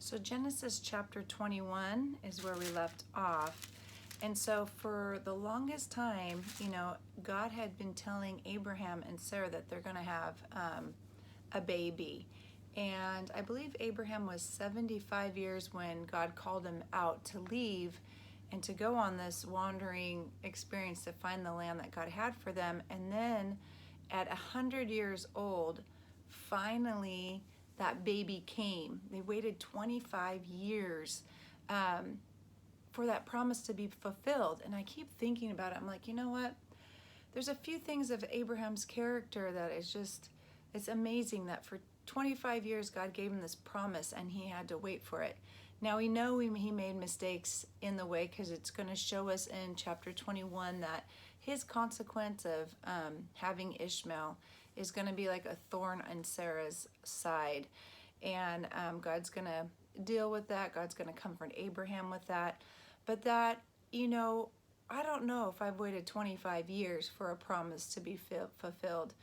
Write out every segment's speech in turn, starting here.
So Genesis chapter 21 is where we left off. And so for the longest time, God had been telling Abraham and Sarah that they're going to have a baby. And I believe Abraham was 75 years when God called him out to leave and to go on this wandering experience to find the land that God had for them. And then at 100 years old, finally that baby came. They waited 25 years for that promise to be fulfilled. And I keep thinking about it. I'm like, you know what? There's a few things of Abraham's character that is just, it's amazing that for 25 years God gave him this promise and he had to wait for it. Now we know he made mistakes in the way, because it's going to show us in chapter 21 that his consequence of having Ishmael is going to be like a thorn on Sarah's side. And God's going to deal with that. God's going to comfort Abraham with that. But that, I don't know if I've waited 25 years for a promise to be fulfilled.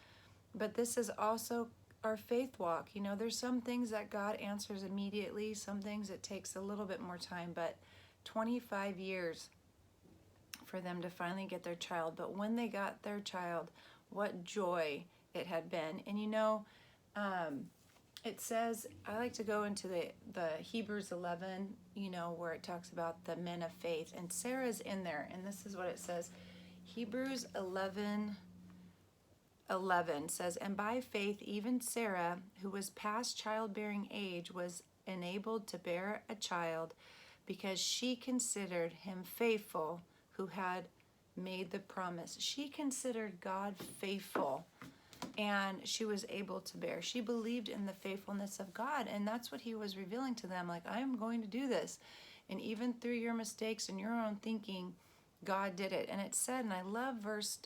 But this is also our faith walk. There's some things that God answers immediately, some things it takes a little bit more time, but 25 years for them to finally get their child. But when they got their child, what joy it had been. And it says, I like to go into the Hebrews 11, where it talks about the men of faith, and Sarah's in there, and this is what it says. Hebrews 11 says, and by faith even Sarah, who was past childbearing age, was enabled to bear a child because she considered him faithful who had made the promise. She considered God faithful, and she was able to bear. She believed in the faithfulness of God, and that's what he was revealing to them, like, I'm going to do this. And even through your mistakes and your own thinking, God did it. And it said, and I love verse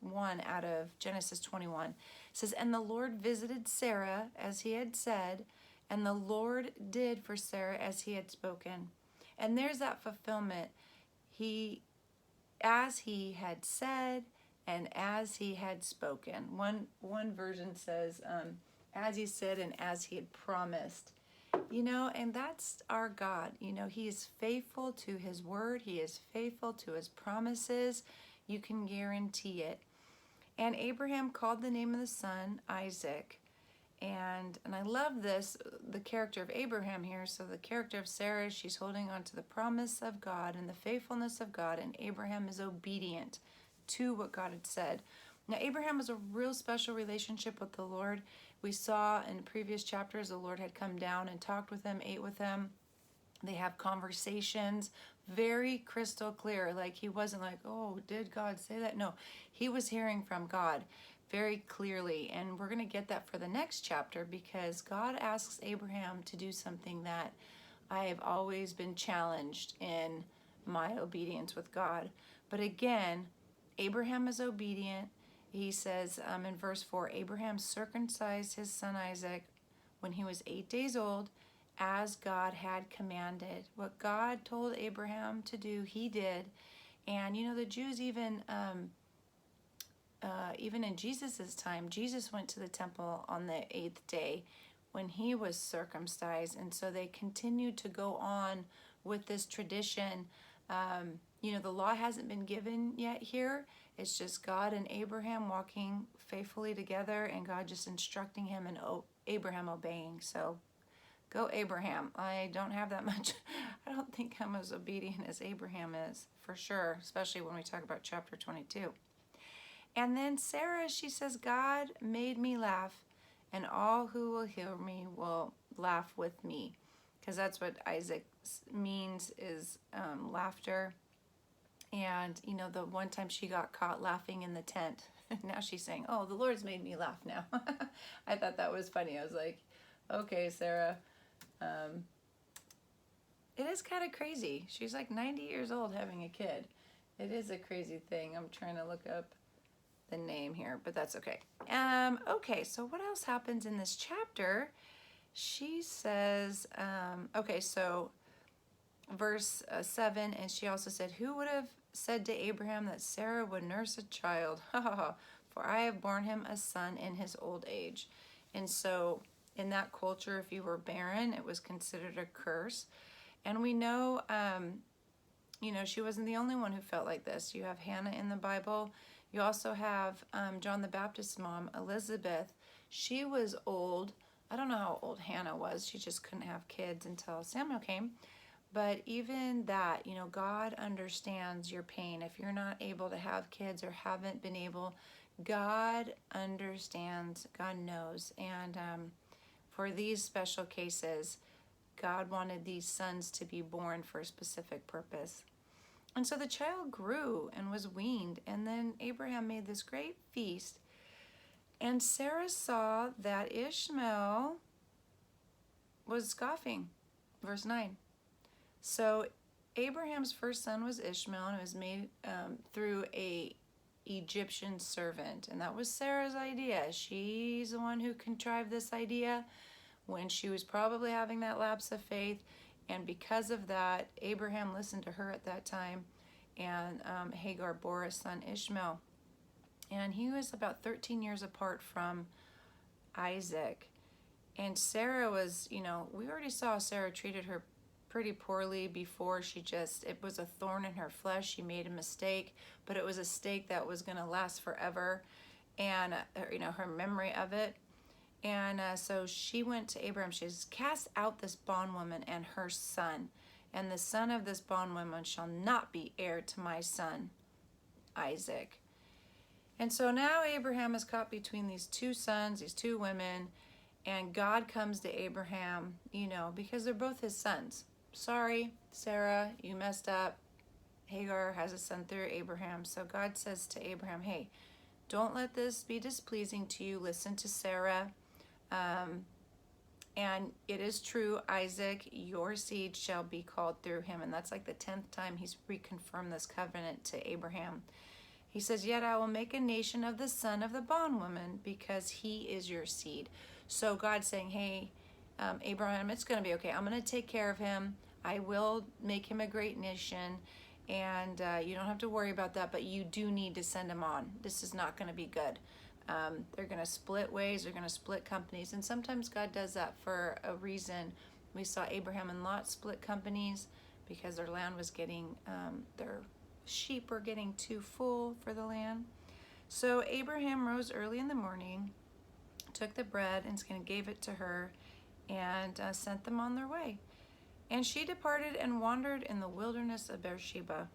1 out of Genesis 21. It says, and the Lord visited Sarah as he had said, and the Lord did for Sarah as he had spoken. And there's that fulfillment. As he had said, and as he had spoken. One version says, as he said and as he had promised. And that's our God. He is faithful to his word. He is faithful to his promises. You can guarantee it. And Abraham called the name of the son Isaac. And I love this, the character of Abraham here. So the character of Sarah, she's holding on to the promise of God and the faithfulness of God. And Abraham is obedient to what God had said. Now, Abraham has a real special relationship with the Lord. We saw in previous chapters, the Lord had come down and talked with him, ate with him. They have conversations, very crystal clear. Like, he wasn't like, oh, did God say that? No, he was hearing from God very clearly. And we're going to get that for the next chapter, because God asks Abraham to do something that I have always been challenged in my obedience with God. But again, Abraham is obedient. He says in verse 4, Abraham circumcised his son Isaac when he was 8 days old, as God had commanded. What God told Abraham to do, he did. And the Jews, even in Jesus's time, Jesus went to the temple on the 8th day when he was circumcised. And so they continued to go on with this tradition. The law hasn't been given yet here. It's just God and Abraham walking faithfully together, and God just instructing him and Abraham obeying. So go Abraham. I don't have that much. I don't think I'm as obedient as Abraham is, for sure, especially when we talk about chapter 22. And then Sarah, she says, God made me laugh, and all who will hear me will laugh with me. Because that's what Isaac means, is laughter. And, the one time she got caught laughing in the tent. Now she's saying, oh, the Lord's made me laugh now. I thought that was funny. I was like, okay, Sarah. It is kind of crazy. She's like 90 years old having a kid. It is a crazy thing. I'm trying to look up the name here, but that's okay. Okay, so what else happens in this chapter? She says, okay, so verse 7, and she also said, who would have said to Abraham that Sarah would nurse a child? For I have borne him a son in his old age. And so In that culture, if you were barren, it was considered a curse. And we know, she wasn't the only one who felt like this. You have Hannah in the Bible. You also have John the Baptist's mom, Elizabeth. She was old. I don't know how old Hannah was. She just couldn't have kids until Samuel came. But even that, God understands your pain. If you're not able to have kids or haven't been able, God understands, God knows. And for these special cases, God wanted these sons to be born for a specific purpose. And so the child grew and was weaned. And then Abraham made this great feast. And Sarah saw that Ishmael was scoffing. Verse 9. So Abraham's first son was Ishmael, and it was made through a Egyptian servant. And that was Sarah's idea. She's the one who contrived this idea when she was probably having that lapse of faith. And because of that, Abraham listened to her at that time, and Hagar bore a son, Ishmael. And he was about 13 years apart from Isaac. And Sarah was, we already saw Sarah treated her pretty poorly before. It was a thorn in her flesh. She made a mistake, but it was a mistake that was going to last forever, and her memory of it. And so she went to Abraham. She says, cast out this bondwoman and her son, and the son of this bondwoman shall not be heir to my son Isaac. And so now Abraham is caught between these two sons, these two women, and God comes to Abraham, because they're both his sons. Sorry, Sarah, you messed up. Hagar has a son through Abraham. So God says to Abraham, hey, don't let this be displeasing to you. Listen to Sarah. And it is true, Isaac, your seed shall be called through him. And that's like the 10th time he's reconfirmed this covenant to Abraham. He says, yet I will make a nation of the son of the bondwoman, because he is your seed. So God's saying, hey, Abraham, it's going to be okay. I'm going to take care of him. I will make him a great nation, and you don't have to worry about that, but you do need to send him on. This is not going to be good. They're going to split ways. They're going to split companies, and sometimes God does that for a reason. We saw Abraham and Lot split companies because their land was getting, their sheep were getting too full for the land. So Abraham rose early in the morning, took the bread and gave it to her, and sent them on their way. And she departed and wandered in the wilderness of Beersheba.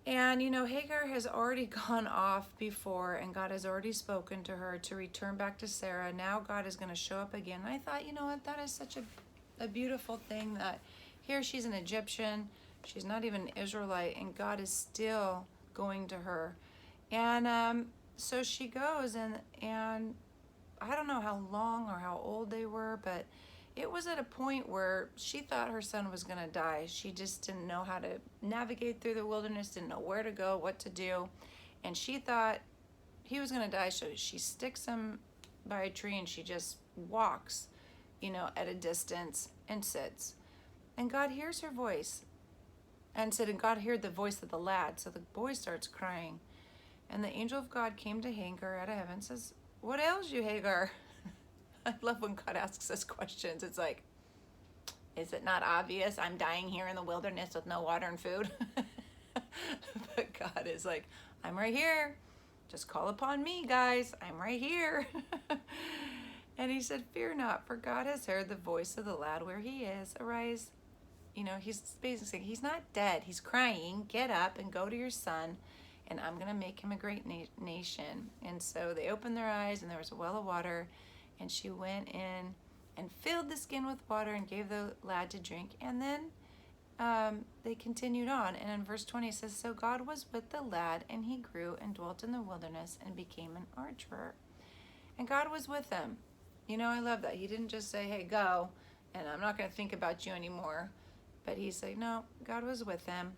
And, Hagar has already gone off before, and God has already spoken to her to return back to Sarah. Now God is going to show up again. And I thought, what, that is such a beautiful thing, that here she's an Egyptian. She's not even an Israelite, and God is still going to her. And so she goes, and I don't know how long or how old they were, but it was at a point where she thought her son was going to die. She just didn't know how to navigate through the wilderness, didn't know where to go, what to do. And she thought he was going to die, so she sticks him by a tree, and she just walks, at a distance and sits. And God hears her voice, and God heard the voice of the lad. So the boy starts crying. And the angel of God came to Hagar out of heaven and says, what ails you, Hagar? I love when God asks us questions. It's like, is it not obvious? I'm dying here in the wilderness with no water and food. But God is like, I'm right here. Just call upon me, guys. I'm right here. And he said, fear not, for God has heard the voice of the lad where he is. Arise. He's basically saying, he's not dead. He's crying. Get up and go to your son, and I'm going to make him a great nation. And so they opened their eyes, and there was a well of water. And she went in and filled the skin with water and gave the lad to drink. And then they continued on. And in verse 20 it says, so God was with the lad, and he grew and dwelt in the wilderness and became an archer. And God was with him. I love that. He didn't just say, hey, go, and I'm not going to think about you anymore. But he said, no, God was with him.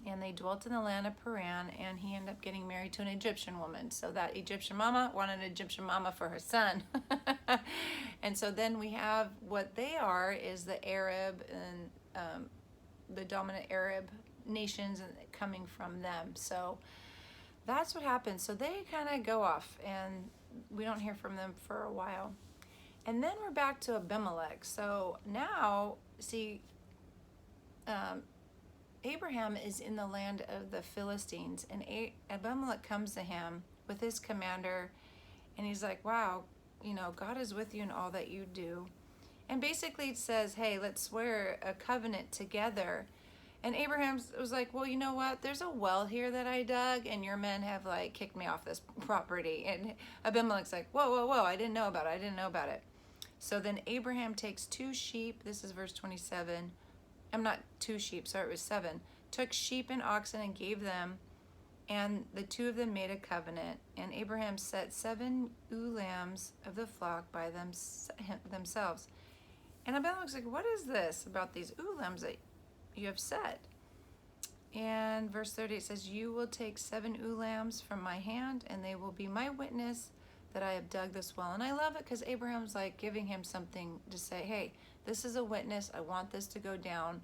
And they dwelt in the land of Paran, and he ended up getting married to an Egyptian woman. So that Egyptian mama wanted an Egyptian mama for her son. And so then we have what they are is the Arab and the dominant Arab nations coming from them. So that's what happens. So they kind of go off, and we don't hear from them for a while. And then we're back to Abimelech. So now, see, Abraham is in the land of the Philistines, and Abimelech comes to him with his commander, and he's like, wow, God is with you in all that you do. And basically it says, hey, let's swear a covenant together. And Abraham was like, well, you know what? There's a well here that I dug, and your men have kicked me off this property. And Abimelech's like, whoa, whoa, whoa, I didn't know about it. So then Abraham takes 2 sheep. This is verse 27. I'm not 2 sheep, sorry, it was 7. Took sheep and oxen and gave them, and the 2 of them made a covenant. And Abraham set 7 ewe lambs of the flock by themselves. And Abimelech's like, what is this about these ewe lambs that you have set? And verse 30, it says, you will take 7 ewe lambs from my hand, and they will be my witness that I have dug this well. And I love it because Abraham's giving him something to say, hey, this is a witness. I want this to go down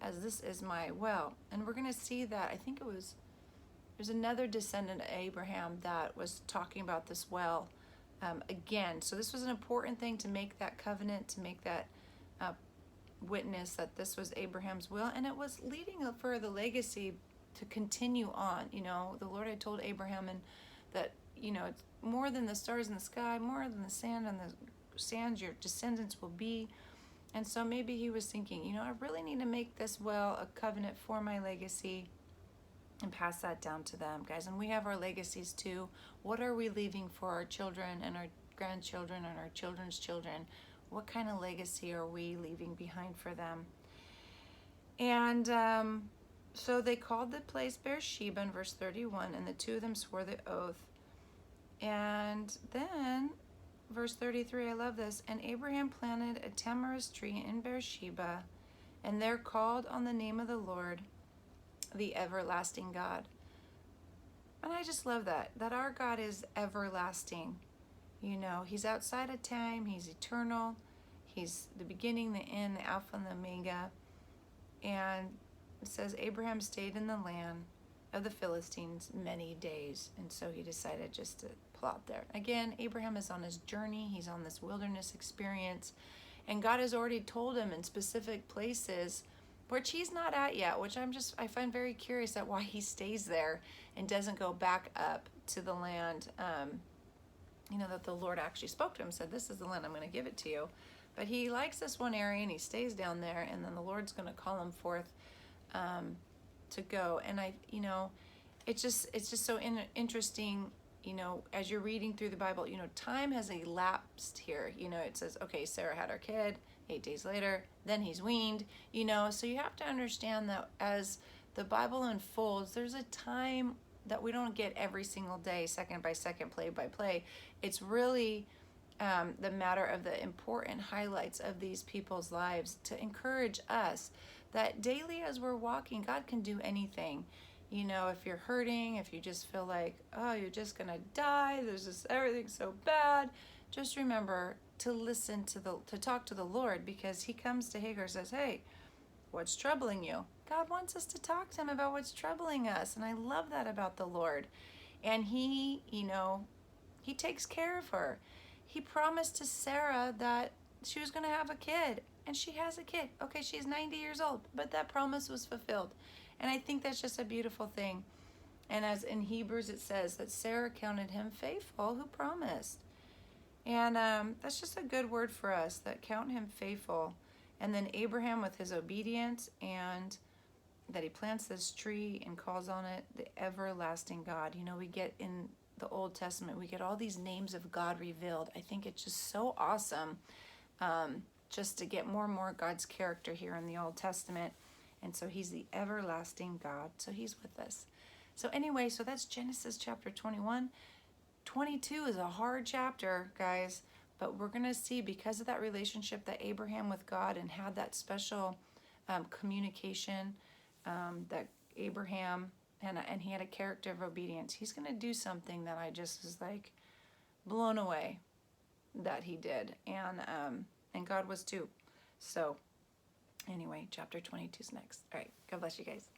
as this is my well. And we're going to see that, I think there's another descendant of Abraham that was talking about this well again. So this was an important thing to make that covenant, to make that witness that this was Abraham's will. And it was leading for the legacy to continue on. The Lord had told Abraham that, it's more than the stars in the sky, more than the sand on the sands, your descendants will be. And so maybe he was thinking, I really need to make this well a covenant for my legacy and pass that down to them, guys. And we have our legacies too. What are we leaving for our children and our grandchildren and our children's children? What kind of legacy are we leaving behind for them? And so they called the place Beersheba in verse 31, and the 2 of them swore the oath. And then verse 33, I love this. And Abraham planted a tamarisk tree in Beersheba, and there called on the name of the Lord, the everlasting God. And I just love that our God is everlasting. He's outside of time. He's eternal. He's the beginning, the end, the Alpha and the Omega. And it says Abraham stayed in the land of the Philistines many days. And so he decided just to plot there. Again, Abraham is on his journey. He's on this wilderness experience. And God has already told him in specific places which he's not at yet, which I find very curious at why he stays there and doesn't go back up to the land, that the Lord actually spoke to him, said, this is the land, I'm going to give it to you. But he likes this one area and he stays down there, and then the Lord's going to call him forth to go. And it's just so interesting, as you're reading through the Bible, time has elapsed here. It says, okay, Sarah had her kid 8 days later, then he's weaned, so you have to understand that as the Bible unfolds, there's a time that we don't get every single day, second by second, play by play. It's really the matter of the important highlights of these people's lives to encourage us that daily as we're walking, God can do anything. If you're hurting, if you just feel like, oh, you're just gonna die, there's just everything's so bad, just remember to listen to talk to the Lord, because he comes to Hagar and says, hey, what's troubling you? God wants us to talk to him about what's troubling us. And I love that about the Lord. And he takes care of her. He promised to Sarah that she was going to have a kid, and she has a kid. Okay, she's 90 years old, but that promise was fulfilled. And I think that's just a beautiful thing. And as in Hebrews it says that Sarah counted him faithful who promised. And that's just a good word for us, that count him faithful. And then Abraham with his obedience, and that he plants this tree and calls on it the everlasting God. We get in the Old Testament, we get all these names of God revealed. I think it's just so awesome just to get more and more God's character here in the Old Testament. And so he's the everlasting God. So he's with us. So anyway, so that's Genesis chapter 21. 22 is a hard chapter, guys, but we're going to see, because of that relationship that Abraham with God and had that special communication that Abraham, and he had a character of obedience. He's going to do something that I just was blown away that he did. And God was too. So anyway, chapter 22 is next. All right. God bless you guys.